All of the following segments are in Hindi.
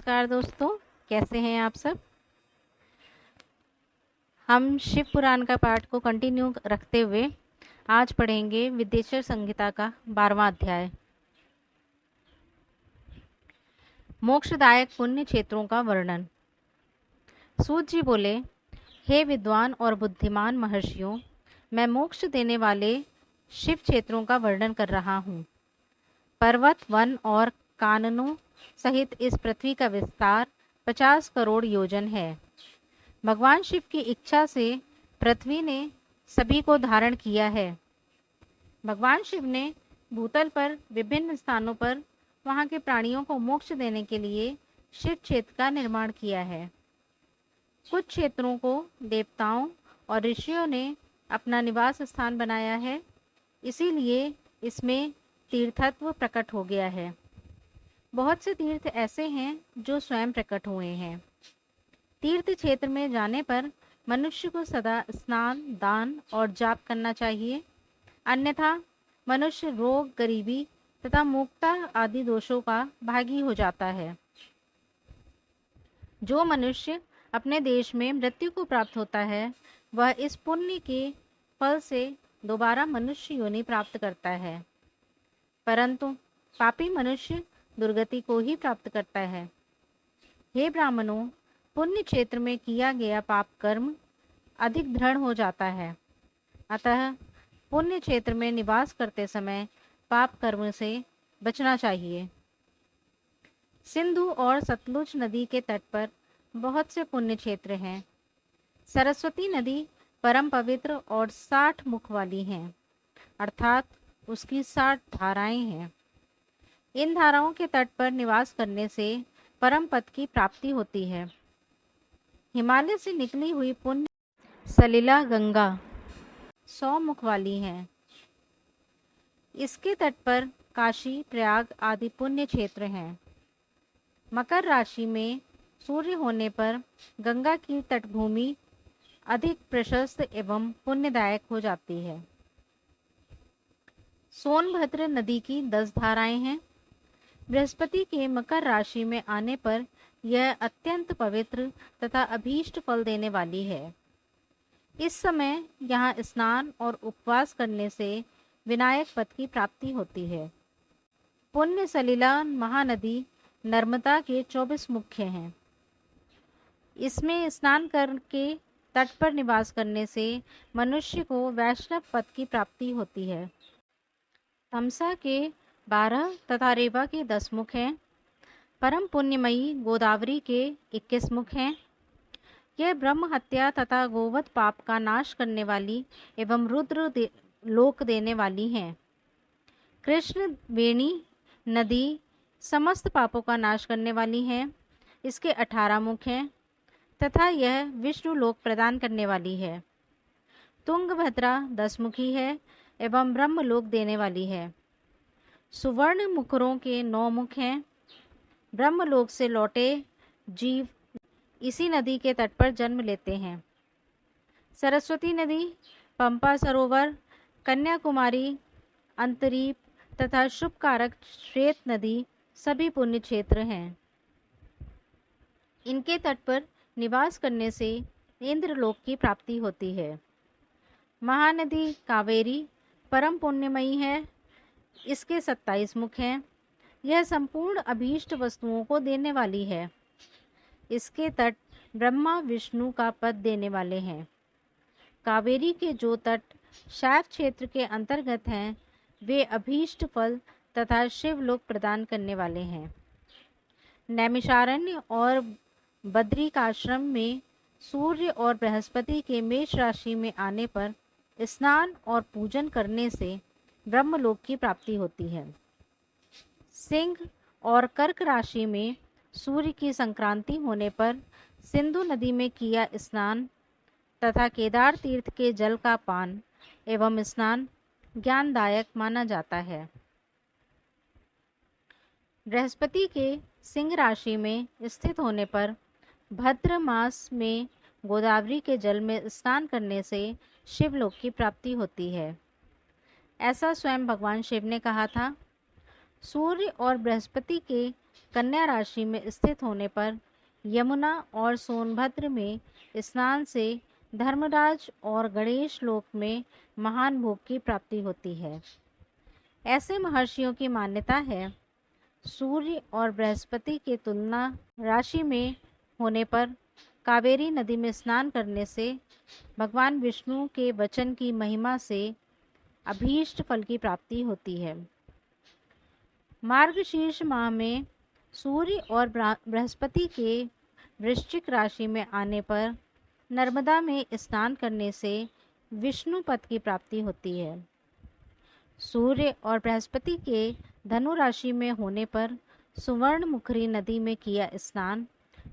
नमस्कार दोस्तों, कैसे हैं आप सब। हम शिव पुराण का पाठ को कंटिन्यू रखते हुए आज पढ़ेंगे विद्येश्वर संहिता का 12वां अध्याय, मोक्षदायक पुण्य क्षेत्रों का वर्णन। सूत जी बोले, हे विद्वान और बुद्धिमान महर्षियों, मैं मोक्ष देने वाले शिव क्षेत्रों का वर्णन कर रहा हूँ। पर्वत, वन और काननों सहित इस पृथ्वी का विस्तार 50 करोड़ योजन है। भगवान शिव की इच्छा से पृथ्वी ने सभी को धारण किया है। भगवान शिव ने भूतल पर विभिन्न स्थानों पर वहां के प्राणियों को मोक्ष देने के लिए शिव क्षेत्र का निर्माण किया है। कुछ क्षेत्रों को देवताओं और ऋषियों ने अपना निवास स्थान बनाया है, इसीलिए इसमें तीर्थत्व प्रकट हो गया है। बहुत से तीर्थ ऐसे हैं जो स्वयं प्रकट हुए हैं। तीर्थ क्षेत्र में जाने पर मनुष्य को सदा स्नान, दान और जाप करना चाहिए, अन्यथा मनुष्य रोग, गरीबी तथा मूर्खता आदि दोषों का भागी हो जाता है। जो मनुष्य अपने देश में मृत्यु को प्राप्त होता है, वह इस पुण्य के फल से दोबारा मनुष्य योनि प्राप्त करता है, परंतु पापी मनुष्य दुर्गति को ही प्राप्त करता है। हे ब्राह्मणों, पुण्य क्षेत्र में किया गया पाप कर्म अधिक दृढ़ हो जाता है, अतः पुण्य क्षेत्र में निवास करते समय पाप कर्म से बचना चाहिए। सिंधु और सतलुज नदी के तट पर बहुत से पुण्य क्षेत्र हैं। सरस्वती नदी परम पवित्र और 60 मुख वाली है, अर्थात उसकी 60 धाराएं हैं। इन धाराओं के तट पर निवास करने से परम पद की प्राप्ति होती है। हिमालय से निकली हुई पुण्य सलिला गंगा 100 मुख वाली है। इसके तट पर काशी, प्रयाग आदि पुण्य क्षेत्र हैं। मकर राशि में सूर्य होने पर गंगा की तटभूमि अधिक प्रशस्त एवं पुण्यदायक हो जाती है। सोनभद्र नदी की 10 धाराएं हैं। बृहस्पति के मकर राशि में आने पर यह अत्यंत पवित्र तथा अभीष्ट फल देने वाली है। इस समय यहाँ स्नान और उपवास करने से विनायक पद की प्राप्ति होती है। पुण्य सलिला महानदी नर्मदा के 24 मुख्य हैं। इसमें स्नान करके तट पर निवास करने से मनुष्य को वैष्णव पद की प्राप्ति होती है। तमसा के 12 तथा रेवा के 10 मुख हैं। परम पुण्यमयी गोदावरी के 21 मुख हैं। यह ब्रह्म हत्या तथा गोवध पाप का नाश करने वाली एवं रुद्र लोक देने वाली हैं। कृष्ण वेणी नदी समस्त पापों का नाश करने वाली है। इसके 18 मुख हैं तथा यह विष्णु लोक प्रदान करने वाली है। तुंगभद्रा 10 मुखी है एवं ब्रह्म लोक देने वाली है। सुवर्ण मुखरों के 9 मुख हैं। ब्रह्मलोक से लौटे जीव इसी नदी के तट पर जन्म लेते हैं। सरस्वती नदी, पंपा सरोवर, कन्याकुमारी, अंतरीप तथा शुभकारक श्वेत नदी सभी पुण्य क्षेत्र हैं। इनके तट पर निवास करने से इंद्रलोक की प्राप्ति होती है। महानदी कावेरी परम पुण्यमयी है। इसके 27 मुख हैं। यह संपूर्ण अभीष्ट वस्तुओं को देने वाली है। इसके तट ब्रह्मा विष्णु का पद देने वाले हैं। कावेरी के जो तट शैव क्षेत्र के अंतर्गत हैं, वे अभीष्ट फल तथा शिवलोक प्रदान करने वाले हैं। नैमिषारण्य और बद्रिकाश्रम में सूर्य और बृहस्पति के मेष राशि में आने पर स्नान और पूजन करने से ब्रह्मलोक की प्राप्ति होती है। सिंह और कर्क राशि में सूर्य की संक्रांति होने पर सिंधु नदी में किया स्नान तथा केदार तीर्थ के जल का पान एवं स्नान ज्ञानदायक माना जाता है। बृहस्पति के सिंह राशि में स्थित होने पर भद्र मास में गोदावरी के जल में स्नान करने से शिवलोक की प्राप्ति होती है। ऐसा स्वयं भगवान शिव ने कहा था। सूर्य और बृहस्पति के कन्या राशि में स्थित होने पर यमुना और सोनभद्र में स्नान से धर्मराज और गणेश लोक में महान भोग की प्राप्ति होती है। ऐसे महर्षियों की मान्यता है, सूर्य और बृहस्पति के तुलना राशि में होने पर कावेरी नदी में स्नान करने से भगवान विष्णु के वचन की महिमा से अभीष्ट फल की प्राप्ति होती है। मार्गशीर्ष माह में सूर्य और बृहस्पति के वृश्चिक राशि में आने पर नर्मदा में स्नान करने से विष्णु पद की प्राप्ति होती है। सूर्य और बृहस्पति के धनु राशि में होने पर सुवर्णमुखी नदी में किया स्नान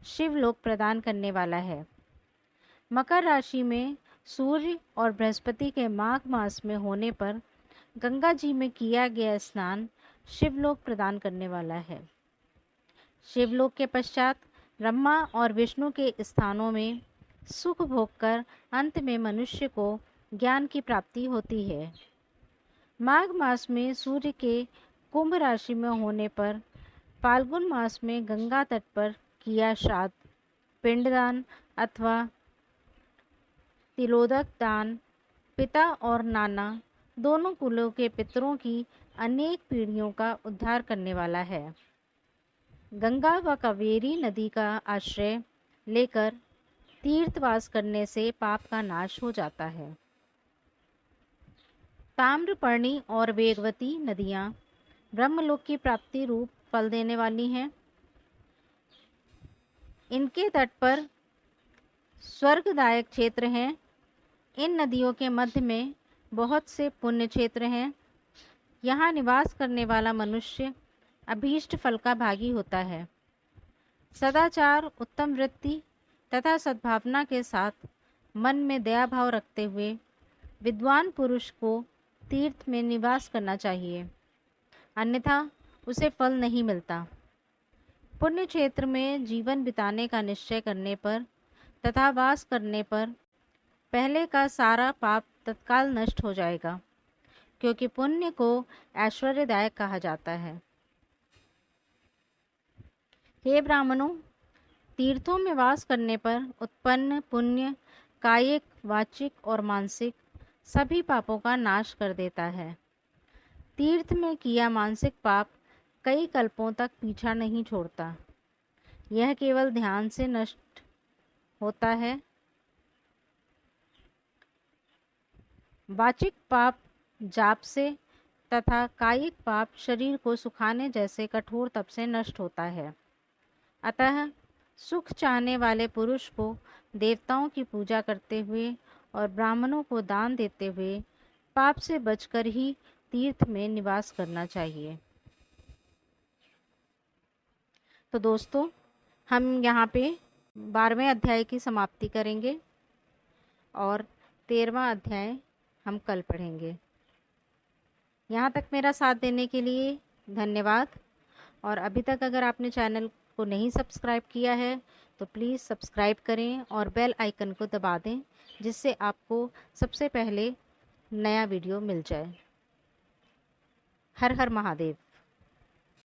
शिवलोक प्रदान करने वाला है। मकर राशि में सूर्य और बृहस्पति के माघ मास में होने पर गंगा जी में किया गया स्नान शिवलोक प्रदान करने वाला है। शिवलोक के पश्चात ब्रह्मा और विष्णु के स्थानों में सुख भोग कर अंत में मनुष्य को ज्ञान की प्राप्ति होती है। माघ मास में सूर्य के कुंभ राशि में होने पर फाल्गुन मास में गंगा तट पर किया श्राद्ध, पिंडदान अथवा तिलोदक दान पिता और नाना दोनों कुलों के पितरों की अनेक पीढ़ियों का उद्धार करने वाला है। गंगा व कावेरी नदी का आश्रय लेकर तीर्थवास करने से पाप का नाश हो जाता है। ताम्रपर्णी और वेगवती नदियाँ ब्रह्मलोक की प्राप्ति रूप फल देने वाली हैं। इनके तट पर स्वर्गदायक क्षेत्र हैं। इन नदियों के मध्य में बहुत से पुण्य क्षेत्र हैं। यहाँ निवास करने वाला मनुष्य अभीष्ट फल का भागी होता है। सदाचार, उत्तम वृत्ति तथा सद्भावना के साथ मन में दया भाव रखते हुए विद्वान पुरुष को तीर्थ में निवास करना चाहिए, अन्यथा उसे फल नहीं मिलता। पुण्य क्षेत्र में जीवन बिताने का निश्चय करने पर तथा वास करने पर पहले का सारा पाप तत्काल नष्ट हो जाएगा, क्योंकि पुण्य को ऐश्वर्यदायक कहा जाता है। हे ब्राह्मणों, तीर्थों में वास करने पर उत्पन्न पुण्य कायिक, वाचिक और मानसिक सभी पापों का नाश कर देता है। तीर्थ में किया मानसिक पाप कई कल्पों तक पीछा नहीं छोड़ता। यह केवल ध्यान से नष्ट होता है। वाचिक पाप जाप से तथा कायिक पाप शरीर को सुखाने जैसे कठोर तप से नष्ट होता है। अतः सुख चाहने वाले पुरुष को देवताओं की पूजा करते हुए और ब्राह्मणों को दान देते हुए पाप से बचकर ही तीर्थ में निवास करना चाहिए। तो दोस्तों, हम यहाँ पे 12वें अध्याय की समाप्ति करेंगे और 13वां अध्याय हम कल पढ़ेंगे। यहाँ तक मेरा साथ देने के लिए धन्यवाद। और अभी तक अगर आपने चैनल को नहीं सब्सक्राइब किया है तो प्लीज़ सब्सक्राइब करें और बेल आइकन को दबा दें, जिससे आपको सबसे पहले नया वीडियो मिल जाए। हर हर महादेव।